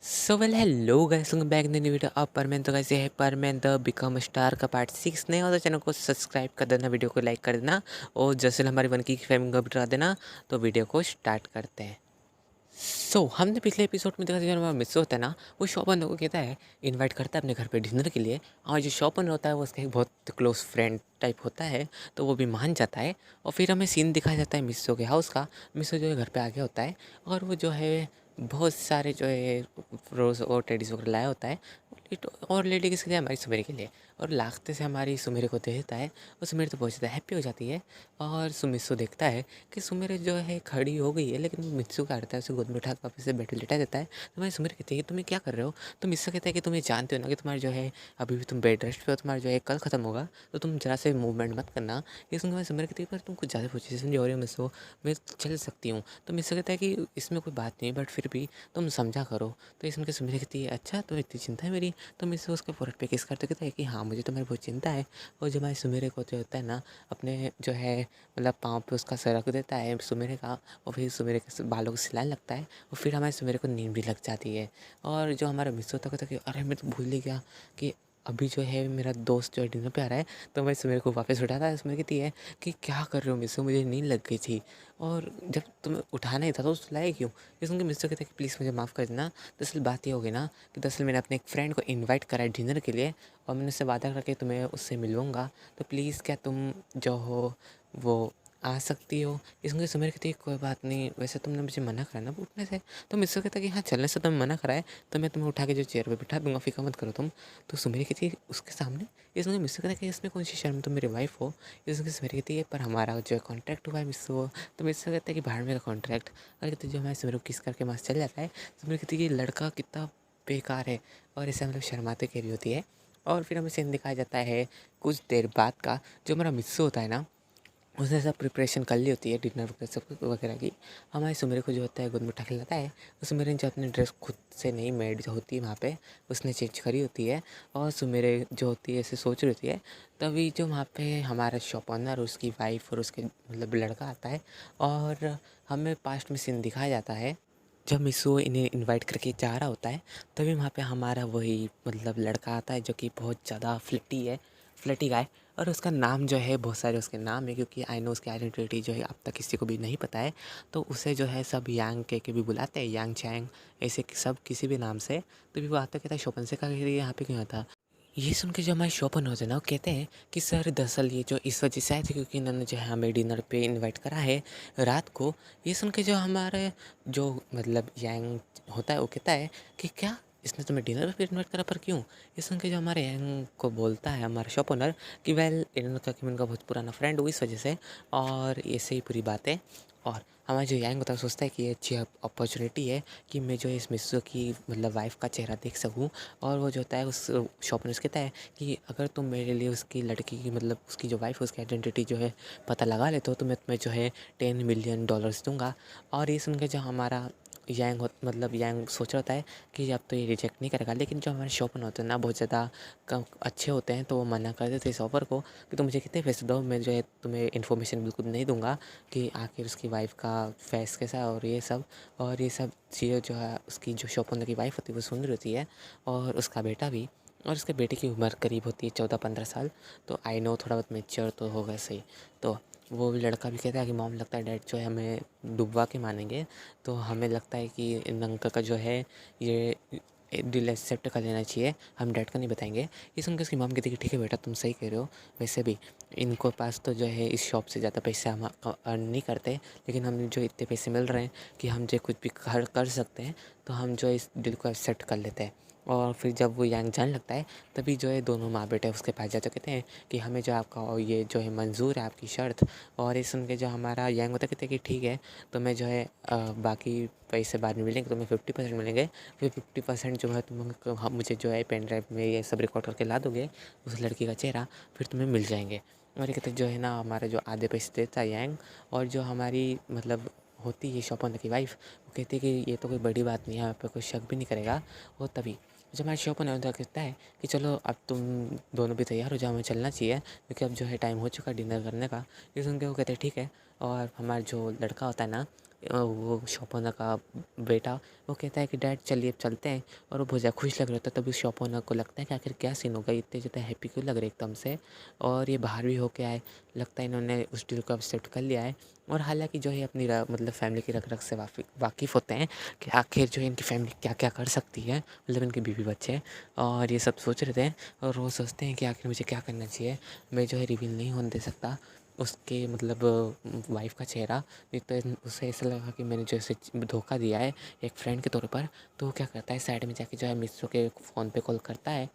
So well hello guys, welcome back new video. अब परमेन तो कैसे है परमेन द बिकम स्टार का पार्ट 6 नहीं हो तो चैनल को सब्सक्राइब कर देना, वीडियो को लाइक कर देना और जैसे हमारी वन की फैमिली को बिठा देना। तो वीडियो को स्टार्ट करते हैं। हमने पिछले एपिसोड में देखा था, जो हमारा मिस होता है ना, वो शॉप ओनर को कहता है, इनवाइट करता है अपने घर पे डिनर के लिए। और जो शॉप ओनर होता है वो उसका एक बहुत क्लोज फ्रेंड टाइप होता है, तो वो भी मान जाता है। और फिर हमें सीन दिखाया जाता है मिस्सो के हाउस का। मिस्सो जो है घर पे आ गया होता है और वो जो है बहुत सारे जो है रोज़ और टेडीज वगैरह लाया होता है। और लेडी किसके लिए? हमारी सुमेरी के लिए। और लाखते से हमारी सुमेरी को दे देता है और सुमेरी तो बहुत ज़्यादा हैप्पी हो जाती है। और सुमित्सु देखता है कि सुमेरी जो है खड़ी हो गई है, लेकिन वो मित्सु क्या करता है, उसे गोद में उठा कर वापस से बेड लेटा देता है। तो हमारी सुमेरी कहती है कि तुम ये क्या कर रहे हो? तो मित्सु कहता है कि तुम ये जानते हो ना कि तुम्हारा जो है अभी भी तुम बेड रेस्ट पे हो, तुम्हारा जो है कल ख़त्म होगा, तो तुम जरा से मूवमेंट मत करना। ये सुनकर हमारी सुमेरी कहती है, पर तुम कुछ ज़्यादा पोजीशन हो रही हो मित्सु, मैं चल सकती हूँ। तो मित्सु कहता है कि इसमें कोई बात नहीं, बट फिर भी तुम समझा करो। तो ये सुनकर सुमेरी कहती है, अच्छा तो इतनी चिंता है मेरी? तो मित्सु उसके फोrehead पे किस करते कहता है कि हाँ, मुझे तुम्हारी बहुत चिंता है। और जब हमारी सुमेरी को जो होता है ना, अपने जो है मतलब पाँव पे उसका सर रख देता है सुमेरे का। और फिर सुमेरे के बालों को सिलाने लगता है और फिर हमारे सुमेरे को नींद भी लग जाती है। और जो हमारा मिस होता कहता कि अरे मैं तो भूल ही गया कि अभी जो है मेरा दोस्त जो है डिनर पे आ रहा है। तो मैं सुमेरे को वापस उठाता है। सुमेर कहती है कि क्या कर रहे हो मिस्सू, मुझे नींद लग गई थी और जब तुम्हें उठाना ही था तो सुलाया क्यों? ये सुन के मिस्सू कहते हैं कि प्लीज़ मुझे माफ़ कर देना। दरअसल बात ये हो गई ना कि दरअसल मैंने अपने एक फ्रेंड को इन्वाइट करा है डिनर के लिए और मैंने उससे वादा करके तुम्हें उससे मिलूँगा। तो प्लीज़ क्या तुम जो हो वो आ सकती हो? इसमें सुमेर कहती है कोई बात नहीं, वैसे तुमने मुझे मना करा ना उठने से। तो मिस्सू कहता है कि हाँ, चलने से तुम्हें मना करा है तो मैं तुम्हें उठा के जो चेयर पे बिठा दूँगा, फ़िक्र मत करो तुम। तो सुमेर कहती है उसके सामने। इसमें मिस्सू कहता है कि इसमें कौन-सी शर्म, तुम मेरी वाइफ़ हो। इसमें सुमेर कहती है पर हमारा जो है कॉन्ट्रैक्ट हुआ है मिस्सू। तो मिस्सू कहता है कि बाहर मेरा कॉन्ट्रैक्ट। और कहते जो हमारे सुमेर को किस करके वहाँ से चला जाता है। सुमेर कहती है कि लड़का कितना बेकार है और ऐसे मतलब शर्माते कह रही होती है। और फिर हमें सीन दिखाया जाता है कुछ देर बाद का। जो हमारा मिस्सू होता है ना, उसने सब प्रिपरेशन कर ली होती है डिनर वगैरह सब वगैरह की। हमारे सुमेरी को जो होता है गोद में उठा के लाता है। सुमेरी ने जो अपनी ड्रेस खुद से नहीं, मेड जो होती है वहाँ पे उसने चेंज करी होती है। और सुमेरी जो होती है ऐसे सोच रही होती है। तभी जो वहाँ पे हमारा शॉप ओनर, उसकी वाइफ और उसके मतलब लड़का आता है। और हमें पास्ट में सीन दिखाया जाता है जब मिस्सू इन्हें इनवाइट करके जा रहा होता है। तभी वहाँ पे हमारा वही मतलब लड़का आता है जो कि बहुत ज़्यादा फ्लिटी है, फ्लटी गाय। और उसका नाम जो है बहुत सारे उसके नाम है, क्योंकि आई नो उसकी आइडेंटिटी जो है अब तक किसी को भी नहीं पता है। तो उसे जो है सब यांग कह के भी बुलाते हैं, यांग चैंग ऐसे सब किसी भी नाम से। तभी वो आता कहता है शोपन से कहा कि यहाँ पे क्यों आता? ये सुन के जो हमारे शॉपन होते हैं ना, वो कहते हैं कि सर दरअसल ये जो इस वजह से आए थे क्योंकि इन्होंने जो है हमें डिनर पे इनवाइट करा है रात को। ये सुन के जो हमारे जो मतलब यांग होता है वो कहता है कि क्या इसने तुम्हें डिनर पे इनवाइट करा, पर क्यों? ये सुन के जो हमारे यांग को बोलता है हमारा शॉप ओनर कि वेल इन्होंने कहा कि मैं इनका बहुत पुराना फ्रेंड हूँ इस वजह से, और ऐसे ही पूरी बात है। और हमारा जो यांग होता है सोचता है कि ये अच्छी अपॉर्चुनिटी है कि मैं जो है इस मिस्सू की मतलब वाइफ का चेहरा देख सकूँ। और वो जो होता है उस शॉप ने कहता है कि अगर तुम मेरे लिए उसकी लड़की की मतलब उसकी जो वाइफ है उसकी आइडेंटिटी जो है पता लगा लेते हो तो मैं तुम्हें जो है $10 मिलियन दूंगा। और ये सुन के जो हमारा यांग मतलब यांग सोच रहा होता है कि अब तो ये रिजेक्ट नहीं करेगा, लेकिन जो हमारे शॉपर होते हैं ना बहुत ज़्यादा कम अच्छे होते हैं, तो वो मना कर देते इस ऑफ़र को कि तुम मुझे कितने पैसे दो, मैं जो है तुम्हें इन्फॉर्मेशन बिल्कुल नहीं दूंगा कि आखिर उसकी वाइफ का फेस कैसा है और ये सब। और ये सब चीज़ें जो है उसकी जो शॉप ओनर की वाइफ होती है वो सुन रही होती है, और उसका बेटा भी। और उसके बेटे की उम्र करीब होती है 14-15 साल। तो आई नो थोड़ा बहुत मेच्योर तो होगा सही। तो वो लड़का भी कहता है कि मॉम लगता है डैड जो है हमें डुबवा के मानेंगे, तो हमें लगता है कि इन अंकल का जो है ये डील एक्सेप्ट कर लेना चाहिए, हम डैड का नहीं बताएंगे। ये सुनकर उसकी मॉम कहती है कि ठीक है बेटा तुम सही कह रहे हो, वैसे भी इनको पास तो जो है इस शॉप से ज़्यादा पैसे हम अर्न नहीं करते, लेकिन हम जो इतने पैसे मिल रहे हैं कि हम जो कुछ भी कर सकते हैं, तो हम जो इस डील को एक्सेप्ट कर लेते हैं। और फिर जब वो यांग जाने लगता है तभी जो है दोनों माँ बेटे उसके पास जाते कहते हैं कि हमें जो आपका और ये जो है मंजूर है आपकी शर्त। और ये सुन के जो हमारा यांग होता है कहते हैं कि ठीक है, तो मैं जो है बाकी पैसे बाद में मिलेंगे, तुम्हें 50% मिलेंगे। फिर 50% जो है तुम हम मुझे जो है पेन ड्राइव में ये सब रिकॉर्ड करके ला दोगे उस लड़की का चेहरा, फिर तुम्हें मिल जाएंगे। और ये कहते जो है ना हमारा जो आधे पैसे देता है यांग। और जो हमारी मतलब होती है शॉप ओनर की वाइफ, वो कहती है कि ये तो कोई बड़ी बात नहीं है, यहाँ पे कोई शक भी नहीं करेगा। और तभी जब हमारे शॉप ओनर कहता है कि चलो अब तुम दोनों भी तैयार हो जाओ, हमें चलना चाहिए क्योंकि अब जो है टाइम हो चुका है डिनर करने का। ये सुन के वो कहते हैं ठीक है। और हमारा जो लड़का होता है ना, वो शॉप ओनर का बेटा वो कहता है कि डैड चलिए अब चलते हैं, और वो बहुत ज़्यादा खुश लग रहा होता है। तभी शॉप ओनर को लगता है कि आखिर क्या सीन होगा, इतने ज़्यादा हैप्पी क्यों लग रहे एकदम से, और ये बाहर भी होके आए, लगता है इन्होंने उस डील को एक्सेप्ट कर लिया है। और हालांकि जो है अपनी मतलब फैमिली की रख रख से वाकिफ़ होते हैं कि आखिर जो है इनकी फैमिली क्या क्या कर सकती है, मतलब इनके बीवी बच्चे हैं, और ये सब सोच रहे थे। और वो सोचते हैं कि आखिर मुझे क्या करना चाहिए, मैं जो है रिवील नहीं होने दे सकता उसके मतलब वाइफ़ का चेहरा, नहीं तो उसे ऐसा लगा कि मैंने जैसे धोखा दिया है एक फ्रेंड के तौर पर। तो वो क्या करता है, साइड में जाके जो है मिस्सो के फ़ोन पे कॉल करता है,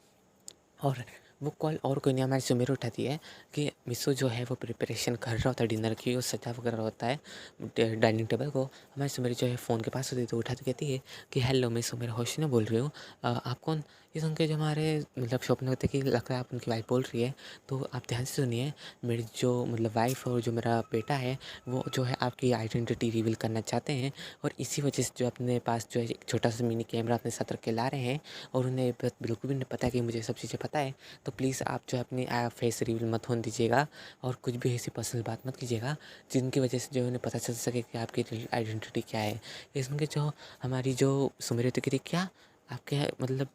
और वो कॉल और कोई नहीं हमारी सुमेर उठाती है कि मिसो जो है वो प्रिपरेशन कर रहा होता है डिनर की, वो सजा वगैरह होता है डाइनिंग टेबल को। हमारी सुमेर जो है फ़ोन के पास होती है, तो उठाती कहती है कि हेलो मैं सुमेर होशिना बोल रही हूँ, आप कौन। ये सुन के जो हमारे मतलब स्वप्न होते कि लग रहा है आप उनकी वाइफ बोल रही है, तो आप ध्यान से सुनिए। मेरी जो मतलब वाइफ और जो मेरा बेटा है वो जो है आपकी आइडेंटिटी रिवील करना चाहते हैं, और इसी वजह से जो अपने पास जो है एक छोटा सा मिनी कैमरा अपने साथ रख के ला रहे हैं, और उन्हें बिल्कुल भी नहीं पता कि मुझे सब चीज़ें पता है। तो प्लीज़ आप जो है अपनी फेस रिवील मत होने दीजिएगा, और कुछ भी ऐसी पर्सनल बात मत कीजिएगा जिनकी वजह से जो है उन्हें पता चल सके कि आपकी आइडेंटिटी क्या है। इसमें के जो हमारी जो सुमेरती की क्या आपके मतलब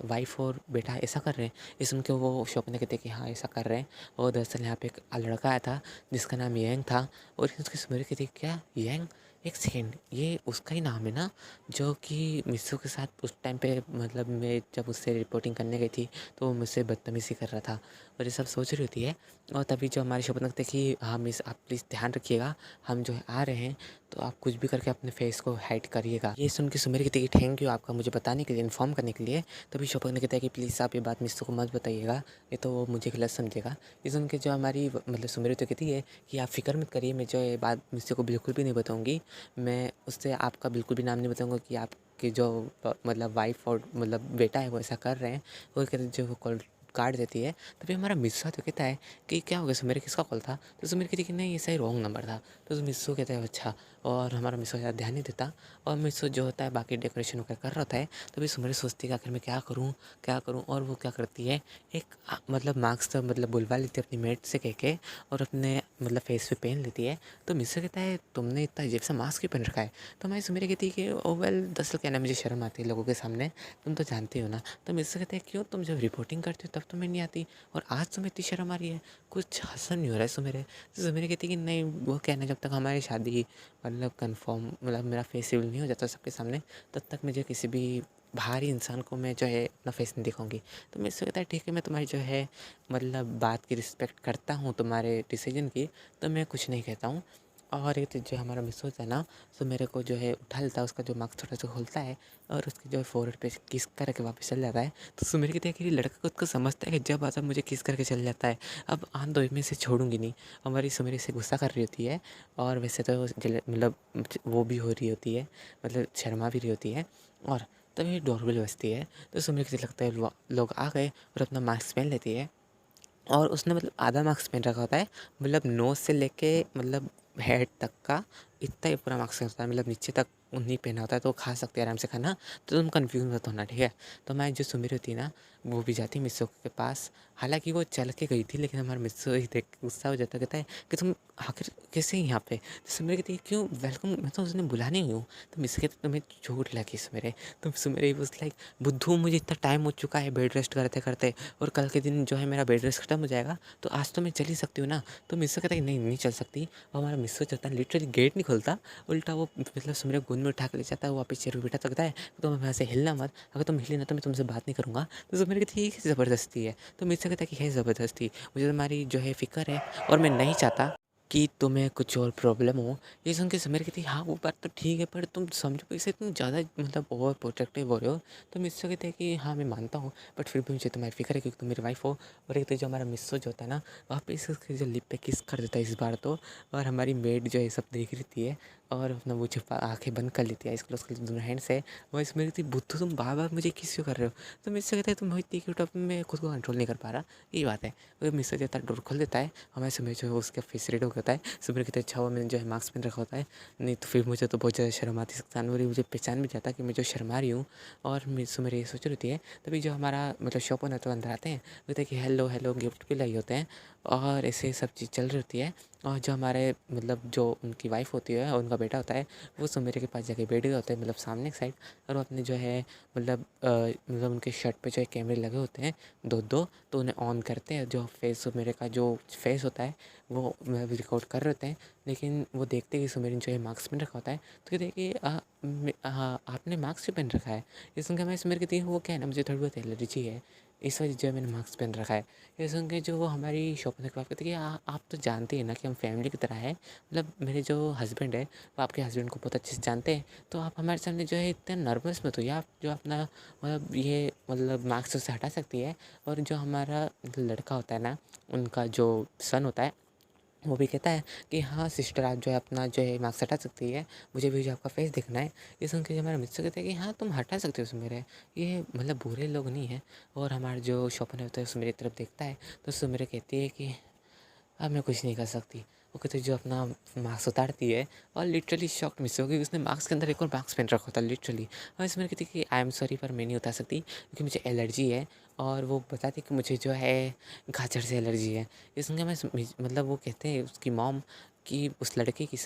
वाइफ और बेटा ऐसा कर रहे हैं, इस उनके वो शौक ने कहते कि हाँ ऐसा कर रहे हैं। और दरअसल यहाँ पे एक लड़का आया था जिसका नाम यंग था, और उसकी सुमेर कहती क्या यंग, एक सेकेंड ये उसका ही नाम है ना जो कि मिस्सू के साथ उस टाइम पे मतलब मैं जब उससे रिपोर्टिंग करने गई थी तो वो मुझसे बदतमीज़ी कर रहा था। और ये सब सोच रही होती है, और तभी जो हमारे शपथ लगते कि हाँ मिस आप प्लीज़ ध्यान रखिएगा, हम जो है आ रहे हैं, तो आप कुछ भी करके अपने फेस को हाइड करिएगा। ये सुन के सुमेर कहती कि थैंक यू आपका मुझे बताने के लिए, इन्फॉर्म करने के लिए। तभी शपथ ने कहता है कि प्लीज़ आप ये बात मिस्सू को मत बताइएगा, ये तो वो मुझे गलत समझेगा। ये सुन के जो हमारी मतलब सुमेर तो कहती है कि आप फिक्र मत करिए, मैं जो ये बात मिस्सू को बिल्कुल भी नहीं बताऊँगी, मैं उससे आपका बिल्कुल भी नाम नहीं बताऊँगा कि आपकी जो मतलब वाइफ़ और मतलब बेटा है वो ऐसा कर रहे हैं। वो कहते जो वो कॉल काट देती है। तभी हमारा मिस्सू तो कहता है कि क्या हो गया सुमेर, किसका कॉल था। तो सुमेर कहती कि नहीं ये सही रॉन्ग नंबर था। तो मिस्सू कहता है अच्छा, और हमारा मिस्सू ज़्यादा ध्यान नहीं देता, और मिस्सू जो होता है बाकी डेकोरेशन वगैरह कर रहा होता है। तभी सुमेर सोचती है कि आखिर मैं क्या करूँ क्या करूँ, और वो क्या करती है एक मतलब मास्क मतलब बुलवा लेती है अपनी मेट से कह के, और अपने मतलब फेस पे पहन लेती है। तो मिस्सू कहता है तुमने इतना अजीब सा मास्क क्यों पहन रखा है। तो हमारी सुमेर कहती है कि ओ वेल दरअसल क्या ना मुझे शर्म आती है लोगों के सामने, तुम तो जानती हो ना। तो मिस्सू कहते हैं क्यों, तुम जब रिपोर्टिंग करती हो तब तुम्हें नहीं आती, और आज तुम्हें इतनी शर्म आ रही है, कुछ हसन नहीं हो रहा है सुमेरे। तो सुमेर कहती है कि नहीं वो कहना जब तक हमारी शादी मतलब कन्फर्म मतलब मेरा फेस रिवील नहीं हो जाता सबके सामने, तब तक मुझे किसी भी बाहरी इंसान को मैं जो है अपना फेस नहीं दिखाऊंगी। तो मैं कहता है ठीक है मैं तुम्हारी जो है मतलब बात की रिस्पेक्ट करता हूँ तुम्हारे डिसीजन की, तो मैं कुछ नहीं कहता हूँ। और एक तो जो हमारा मिस होता है ना, तो मेरे को जो है उठा लेता है, उसका जो मार्क्स थोड़ा सा खोलता है, और उसके जो है फोरहेड पे किस करके वापस चल जाता है। तो सुमेर कहते हैं कि लड़का खुद को समझता है कि जब आता मुझे किस करके चल जाता है, अब आन दो में से छोड़ूंगी नहीं। हमारी सुमेर से गुस्सा कर रही होती है, और वैसे तो मतलब वो भी हो रही होती है, मतलब शर्मा भी रही होती है। और तभी डोरबेल बजती है, तो सुमेर कहते लगता है लोग आ गए, और अपना मास्क पहन लेती है। और उसने मतलब आधा मास्क पहन रखा होता है, मतलब नोज़ से लेके मतलब हेड तक का इतना ही पूरा मास्क होता है, मतलब नीचे तक नहीं पहना होता है, तो वो खा सकते हैं आराम से खाना। तो तुम कंफ्यूज मत होना, ठीक है। तो हमारी जो सुमीर होती है ना, वो भी जाती है मिस्सो के पास। हालांकि वो चल के गई थी, लेकिन हमारा मिस्सो ही देख के गुस्सा हो जाता, कहता है कि तुम आखिर कैसे यहाँ पे। तो सुमीर कहती है क्यों वेलकम, मैं तो उसने बुलाने ही हूँ। तो मिस्सो कहते तुम्हें झूठ लगी सुमेरे। तो सुमेरे वॉज लाइक बुद्धू मुझे इतना टाइम हो चुका है बेड रेस्ट करते करते, और कल के दिन जो है मेरा बेड रेस्ट खत्म हो जाएगा, तो आज तो मैं चल ही सकती हूँ ना। तो मिस्सो कहता है नहीं नहीं चल सकती, और हमारा मिस्सो चलता है, लिटरली गेट नहीं खोलता, उल्टा वो मतलब सुमेरे गोद में उठा के ले जाता है, वो वापस चेयर पर बैठा सकता है। तो तुम यहाँ से हिलना मत, अगर तुम हिले ना तो मैं तुमसे बात नहीं करूँगा। तो सुमेरे कहती है ये ज़बरदस्ती है। तो मिस्सो कहता है कि है ज़बरदस्ती, मुझे तुम्हारी जो है फ़िक्र है, और मैं नहीं चाहता कि तुम्हें कुछ और प्रॉब्लम हो। ये सुन के सुमेर कहती है हाँ वो बात तो ठीक है, पर तुम समझो इसे तुम ज़्यादा मतलब ओवर प्रोटेक्टिव हो रहे हो। तो मिस्सो कहते हैं कि हाँ मैं मानता हूँ, बट फिर भी मुझे तुम्हारी फ़िक्र है क्योंकि तुम मेरी वाइफ हो। और एक तो जो हमारा मिस्सो जो होता है ना, वापस उसके जो लिप पे किस कर देता है इस बार तो। और हमारी मेड जो है सब देख रही थी है, और अपना वो छुपा आँखें बंद कर लेती है, आइस क्लोज कर लेती दोनों हैंड से। और इसमें कहती बुद्धू तुम बार बार मुझे किस क्यों कर रहे हो। तो मिस्सो कहते हैं तुम इतनी क्यूट, अब मैं खुद को कंट्रोल नहीं कर पा रहा, यही बात है। वो मिस्सो देता है डोर खोल देता है, हमारे सुमेर जो है उसका फेस रेड हो जाता है। सुमेर कहते अच्छा हुआ मैंने जो है मास्क पहन रखा होता है, नहीं तो फिर मुझे तो बहुत ज़्यादा शर्म आती सकता है, मुझे पहचान भी जाता कि मैं जो शर्मा रही हूँ। और सुमेर ये सोच रही होती है। तभी जो हमारा मतलब शॉप ओनर तो अंदर आते हैं, कहते हैं कि हेलो हेलो गिफ्ट भी लाई होते हैं, और ऐसे सब चीज़ चल रही होती है। और जो हमारे मतलब जो उनकी वाइफ़ होती है और उनका बेटा होता है, वो सुमेरे के पास जाके बैठ गए होते हैं, मतलब सामने की साइड। और वो अपने जो है मतलब उनके शर्ट पे जो है कैमरे लगे होते हैं 2-2, तो उन्हें ऑन करते हैं। जो फेस सुमेरे का जो फेस होता है वो मतलब रिकॉर्ड कर रहे होते हैं। लेकिन वो देखते हैं कि सुमेर ने जो है मास्क पहन रखा होता है, तो कहते हैं कि हाँ, आपने मास्क क्यों पहन रखा है? ये सुन के हमारे सुमेर कहती है, वो क्या है ना, मुझे थोड़ी बहुत एलर्जी है, इस वजह से जो है मैंने मास्क पहन रखा है। ये सुन के जो हमारी शॉप ओनर की बात करती है कि आप तो जानते हैं ना कि हम फैमिली की तरह है, मतलब मेरे जो हस्बैंड है वो आपके हस्बैंड को बहुत अच्छे से जानते हैं, तो आप हमारे सामने जो है इतने नर्वस मत होइए। आप जो अपना मतलब ये मतलब मास्क से हटा सकती है। और जो हमारा लड़का होता है ना, उनका जो सन होता है, वो भी कहता है कि हाँ सिस्टर, आप जो है अपना जो है मार्क्स हटा सकती है, मुझे भी जो आपका फेस देखना है। ये सुन के जो हमारे मिस्टर कहते हैं कि हाँ तुम हटा सकते हो उसमें मेरे, ये मतलब बुरे लोग नहीं है। और हमारा जो शॉपर होता है उस मेरी तरफ देखता है, तो उससे मेरे कहती है कि अब मैं कुछ नहीं कर सकती। वो कहते जो अपना मास्क उतारती है, और लिटरली शॉक मिस होगी, उसने मास्क के अंदर एक और मास्क पहन रखा होता है लिटरली। और इसमें कहती कि आई एम सॉरी पर मैं नहीं उतार सकती क्योंकि मुझे एलर्जी है। और वो बताती कि मुझे जो है गाजर से एलर्जी है। ये सुन के मैं मतलब वो कहते हैं उसकी मॉम कि उस लड़के की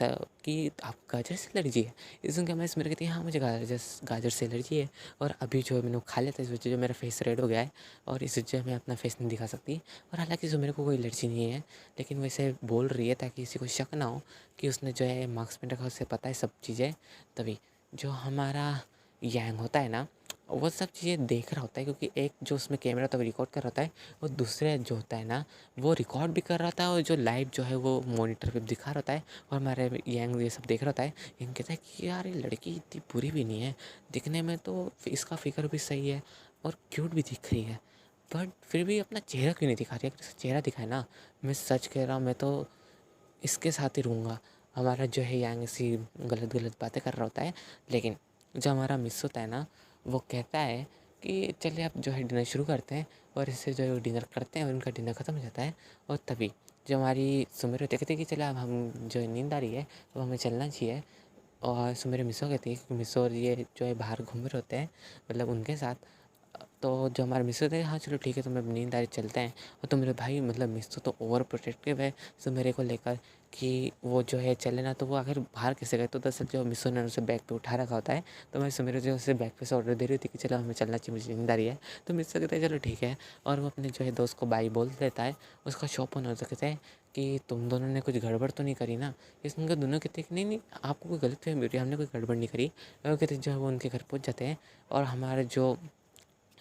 कि आप गाजर से एलर्जी है। ये सुन के मैं इसमें कहती हाँ मुझे गाजर से एलर्जी है, और अभी जो है मैंने वो खा लिया था, इस वजह जो मेरा फेस रेड हो गया है, और इस वजह मैं अपना फेस नहीं दिखा सकती। और हालांकि जो मेरे को कोई एलर्जी नहीं है, लेकिन वैसे बोल रही है ताकि किसी को शक ना हो कि उसने जो है मास्क पहन रखा, उससे पता है सब चीज़ें। तभी जो हमारा यांग होता है ना, वो सब चीज़ें देख रहा होता है, क्योंकि एक जो उसमें कैमरा होता है वो रिकॉर्ड कर रहा होता है, और दूसरे जो होता है ना वो रिकॉर्ड भी कर रहा था, और जो लाइव जो है वो मॉनिटर पे दिखा रहा होता है। और हमारे यांग ये सब देख रहा होता है। यांग कहता है कि यार ये लड़की इतनी बुरी भी नहीं है, दिखने में तो इसका फिगर भी सही है और क्यूट भी दिख रही है, बट फिर भी अपना चेहरा क्यों नहीं दिखा रही? अगर इसका चेहरा दिखाए ना, मैं सच कह रहा हूँ, मैं तो इसके साथ ही रहूँगा। हमारा जो है यांग ऐसी गलत गलत बातें कर रहा होता है। लेकिन जो हमारा मिस होता है ना, वो कहता है कि चलिए आप जो है डिनर शुरू करते हैं, और इससे जो है डिनर करते हैं और उनका डिनर ख़त्म हो जाता है। और तभी जो हमारी सुमेर होती है कहती है कि चले अब हम जो है नींद आ रही है तो हमें चलना चाहिए। और सुमेर मिसो कहती है कि मिसो और ये जो है बाहर घूम रहे होते हैं, मतलब उनके साथ। तो जो हमारे मिस्टर थे, हाँ चलो ठीक है तुम्हें नींद आ रही चलते हैं। और तो मेरे भाई मतलब मिस्टर तो ओवर प्रोटेक्टिव है तो मेरे को लेकर कि वो जो है चले ना, तो वो अगर बाहर कैसे गए, तो दरअसल जो मिस्टर ने उसे बैग पे उठा रखा होता है, तो मैं सुमेर जो उसे बैग पे से ऑर्डर दे रही थी कि चलो हमें चलना चाहिए, मुझे नींद आ रही है। तो मिस्टर कहते हैं चलो ठीक है, और वो अपने जो है दोस्त को बाई बोल देता है। उसका शॉप ओनर से कहते हैं कि तुम दोनों ने कुछ गड़बड़ तो नहीं करी ना? इसमें दोनों कहते हैं कि नहीं नहीं, आपको कोई गलत फहमी हो रही है, हमने कोई गड़बड़ नहीं करी। और कहते जो है वो उनके घर पहुँच जाते हैं, और हमारे जो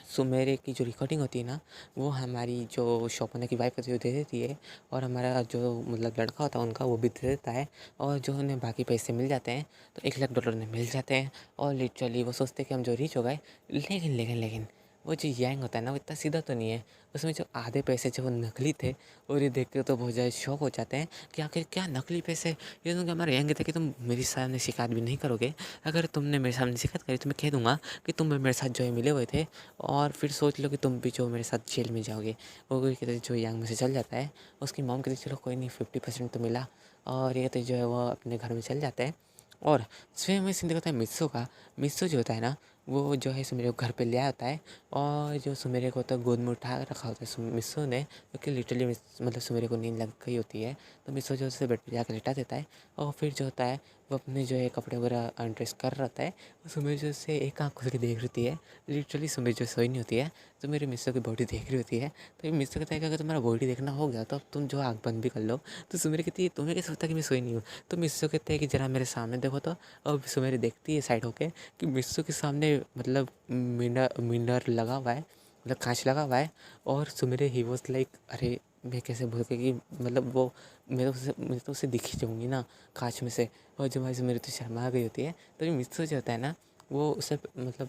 सुमेरे की जो रिकॉर्डिंग होती है ना, वो हमारी जो शॉप ओनर की वाइफ होती है वो दे देती है। और हमारा जो मतलब लड़का होता है उनका, वो भी दे देता है। और जो उन्हें बाकी पैसे मिल जाते हैं, तो $1 लाख उन्हें मिल जाते हैं। और लिटरली वो सोचते हैं कि हम जो रिच हो गए। लेकिन वो जो यांग होता है ना, वो इतना सीधा तो नहीं है। उसमें जो आधे पैसे जो वो नकली थे, और ये देख के तो बहुत ज़्यादा शौक हो जाते हैं कि आखिर क्या नकली पैसे। ये सुन के हमारे यांग कहते हैं कि तुम मेरे सामने शिकायत भी नहीं करोगे? अगर तुमने मेरे सामने शिकायत करी तो मैं कह दूँगा कि तुम मेरे साथ जो है मिले हुए थे, और फिर सोच लो कि तुम भी जो मेरे साथ जेल में जाओगे। वो कोई कहते जो यांग में से चल जाता है। उसकी मॉम कहती चलो कोई नहीं, 50% तो मिला। और ये कहते जो है वो अपने घर में चल जाता है। और स्वयं में सीन होता है मिस्सो का। मिस्सो जो होता है ना, वो जो है सुमेरे को घर पे ले आया होता है, और जो सुमेरे को तो गोद में उठा रखा होता है मिस्सो ने, क्योंकि लिटरली मतलब सुमेरे को नींद लग गई होती है। तो मिस्सो जो है बेड पर जाकर लेटा देता है, और फिर जो होता है वो अपने जो है कपड़े वगैरह अनड्रेस कर रहा होता है। और सुमेर जो से एक आँख खुल के देख रही होती है। लिटरली सुमेर जो सोई नहीं होती है, तो मेरे मिस्सो की बॉडी देख रही होती है। तो ये मिस्सो कहता है कि अगर तुम्हारा बॉडी देखना हो गया तो अब तुम जो आँख बंद भी कर लो। तो सुमेर कहती है तुम्हें कैसे पता कि मैं सोई नहीं हूँ? तो मिस्सो कहते हैं कि जरा मेरे सामने देखो तो। और सुमेर देखती है साइड होके कि मिस्सो के सामने मतलब मिरर लगा हुआ है, मतलब कांच लगा हुआ है। और सुमेर ही वॉज लाइक अरे मैं कैसे भूल गई कि मतलब वो मैं तो उसे दिख ही जाऊँगी ना कांच में से। और जो भाई से मेरी तो शर्मा गई होती है। तो जो मिस्सो जो होता है ना, वो उसे मतलब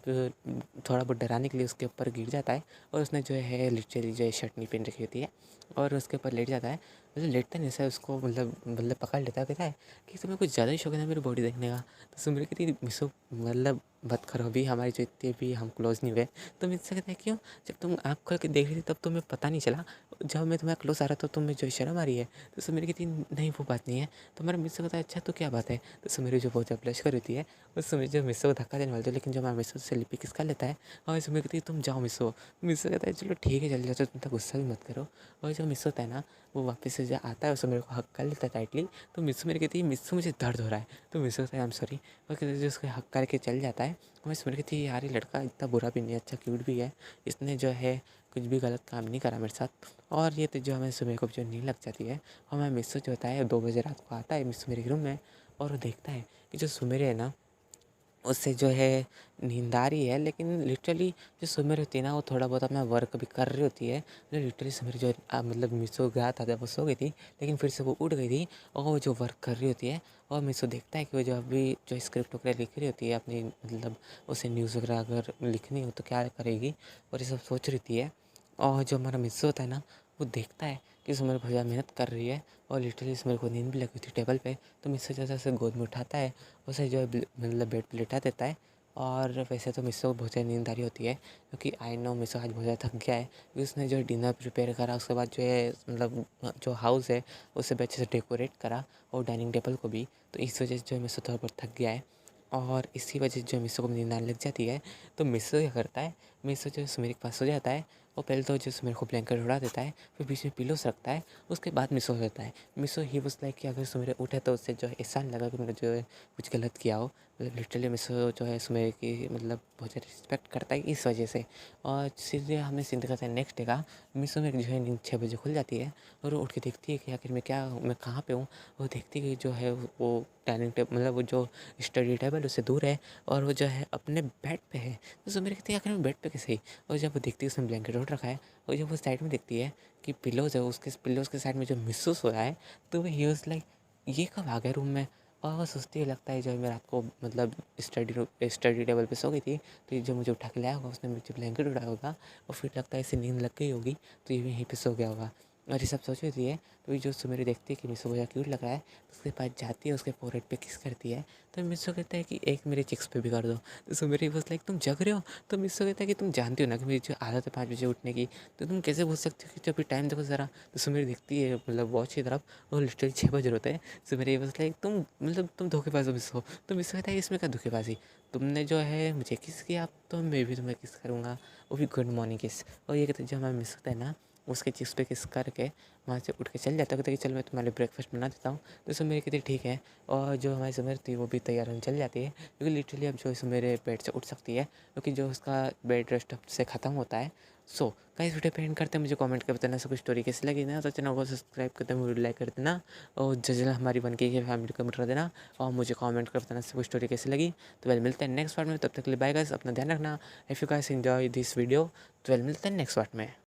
थोड़ा बहुत डराने के लिए उसके ऊपर गिर जाता है, और उसने जो है लिटरली जो है शर्ट नहीं पहन रखी होती है, और उसके ऊपर लेट जाता है। मतलब लेटता नहीं ऐसा, उसको मतलब पकड़ लेता है, कहता है कि तुम्हें कुछ ज़्यादा ही शौक है ना मेरी बॉडी देखने का। तो सुमरी कहती है मिसो मतलब मत करो, अभी हमारी जो इतने भी हम क्लोज नहीं हुए। तो मिसो कहता है क्यों? जब तुम आँख खोल के देख रही थी तब तुम्हें पता नहीं चला, जब मैं तुम्हारे क्लोज आ रहा था तुम्हें जो शर्म आ रही है? तो सुमरी कहती नहीं वो बात नहीं है। तो हमारा मिसो कहता है अच्छा तो क्या बात है? तो सुमरी जो बहुत ब्लश कर होती है, उस समय जो मिसो को धक्का देने वाली थी, लेकिन जो हमारा मिसो से लिपि किसका लेता है, और सुमरी कहती है तुम जाओ मिसो। मिसो कहता है चलो ठीक है चल जाओ, तुम तक गुस्सा भी मत करो। और जो मिसो होता है ना, वो वापस से मिस्सू जो आता है उसे मेरे को हक कर लेता है टाइटली। तो मिस्सू मेरे कहती है मिस्सू मुझे दर्द हो रहा है। तो मिस्सू कहता है आई एम सॉरी, और कहते जो उसको हक करके चल जाता है। और मिस्सू मेरे कहती है यार ये लड़का इतना बुरा भी नहीं है, अच्छा क्यूट भी है, इसने जो है कुछ भी गलत काम नहीं करा मेरे साथ। और ये तो जो हमें सुबह को जो नींद लग जाती है, और मैं मिस्सू जो होता है 2 बजे रात को आता है मिस्सू मेरे रूम में, और वो देखता है कि जो सुमेरे है ना उससे जो है नींद आ रही है, लेकिन लिटरली जो सुमेर होती है ना वो थोड़ा बहुत अपना वर्क भी कर रही होती है। जो लिटरली सुमेर जो मतलब मिसो गया था जब वो सो गई थी, लेकिन फिर से वो उठ गई थी और वो जो वर्क कर रही होती है। और मिसो देखता है कि वो जो अभी जो स्क्रिप्ट वगैरह लिख रही होती है अपनी, मतलब उसे न्यूज़ वगैरह अगर लिखनी हो तो क्या करेगी, और ये सब सोच रही थी है। और जो हमारा मिसो होता है ना वो देखता है कि सुमेर बहुत ज़्यादा मेहनत कर रही है, और लिटरली सुमेर को नींद भी लगी थी टेबल पे। तो मिसो जैसे उसे गोद में उठाता है, उसे जो है मतलब बेड पे लेटा देता है। और वैसे तो मिसो को बहुत ज़्यादा नींद आ रही होती है, क्योंकि आई नो मिसो आज बहुत ज़्यादा थक गया है, क्योंकि उसने जो डिनर प्रिपेयर करा, उसके बाद जो है मतलब जो हाउस है उसे भी अच्छे से डेकोरेट करा, और डाइनिंग टेबल को भी। तो इस वजह से जो है मिसो थोड़ा बहुत थक गया है, और इसी वजह से जो है मिसो को नींद आने लग जाती है। तो मिसो क्या करता है, मिसो जो है सुमेर के पास सो जाता है, और पहले तो जो सुमेर को ब्लैंकेट उड़ा देता है, फिर बीच में पिलोस रखता है। उसके बाद मिसो हो जाता है। मिसो ही वाज लाइक कि अगर सुमेर उठे तो उससे जो है एहसान लगा कि मैंने जो है कुछ गलत किया हो। मतलब लिटरली मिसो जो है सुमेर की मतलब बहुत ज़्यादा रिस्पेक्ट करता है इस वजह से। और सीधे हमने सीन दिखाते हैं नेक्स्ट डे का। मिसो में जो है नींद 6 बजे खुल जाती है, और वो उठ के देखती है कि आखिर मैं कहाँ पे हूँ। वो देखती है कि जो है वो डाइनिंग टेबल मतलब वो जो स्टडी टेबल उससे दूर है, और वो जो है अपने बेड पे है। तो सुमेर कहती है आखिर मैं बेड पे कैसे ही। और जब वो देखती है उसने ब्लैंकेट उठ रखा है, और जब वो साइड में देखती है कि पिलोज़ है, उसके पिलोज़ के साइड में जो मिसू सोया है, तो वो ही वाज लाइक ये कब आ गया रूम में। और वो सोचती है लगता है जो मैं रात को मतलब स्टडी टेबल पे सो गई थी, तो ये जो मुझे उठा के लाया होगा उसने मुझे ब्लैंकेट उड़ाया होगा, और फिर लगता है इसे नींद लग गई होगी, तो ये भी यहीं पे सो गया होगा। और ये सब सोच रही है। तो ये जो सुमेरी देखती है कि मिसो को क्यूट लग रहा है, तो उसके पास जाती है, उसके फोरहेड पे किस करती है। तो मिसो कहता है कि एक मेरे चिक्स पे भी कर दो। तो सुमेरी बस लाइक तुम जग रहे हो। तो मिसो कहता है कि तुम जानती हो ना कि मेरी जो आदत है 5 बजे उठने की, तो तुम कैसे बोल सकते हो कि जब भी टाइम देखो ज़रा। तो सुमेरी देखती है मतलब वॉच की तरफ, और लिटरली 6 बज रहे होते हैं। सुमेरी बस लाइक तुम मतलब तुम धोखेबाज हो मिसो। तो मिसो कहता है इसमें क्या धोखेबाजी, तुमने जो है मुझे किस किया, तो मैं भी तुम्हें किस करूँगा, वो भी गुड मॉर्निंग किस। और ये कहते जो हमारा मिस होता है ना उसके चिप्स पे किस करके वहाँ से उठ के चल जाता है, कहते कि चल मैं तुम्हारे ब्रेकफास्ट बना देता हूँ। तो सुमेर कहती ठीक है, और जो हमारी सुमेर थी वो भी तैयार होने चल जाती है, क्योंकि लिटरली अब जो सुमेर बेड से उठ सकती है, क्योंकि जो उसका बेड रेस्ट से ख़त्म होता है। सो गाइस वीडियो पे एंड करते हैं, मुझे कमेंट कर बताना सब कुछ स्टोरी कैसी लगी ना, तो चैनल को सब्सक्राइब करते हैं, वीडियो लाइक कर देना, और जजल हमारी 1K की फैमिली को मिटा देना, और मुझे कमेंट कर बताना सब कुछ स्टोरी कैसी लगी। तो वेल मिलते हैं नेक्स्ट पार्ट में, तब तक के लिए बाय गाइस, अपना ध्यान रखना। If you guys enjoy this video, तो वेल मिलते हैं नेक्स्ट पार्ट में।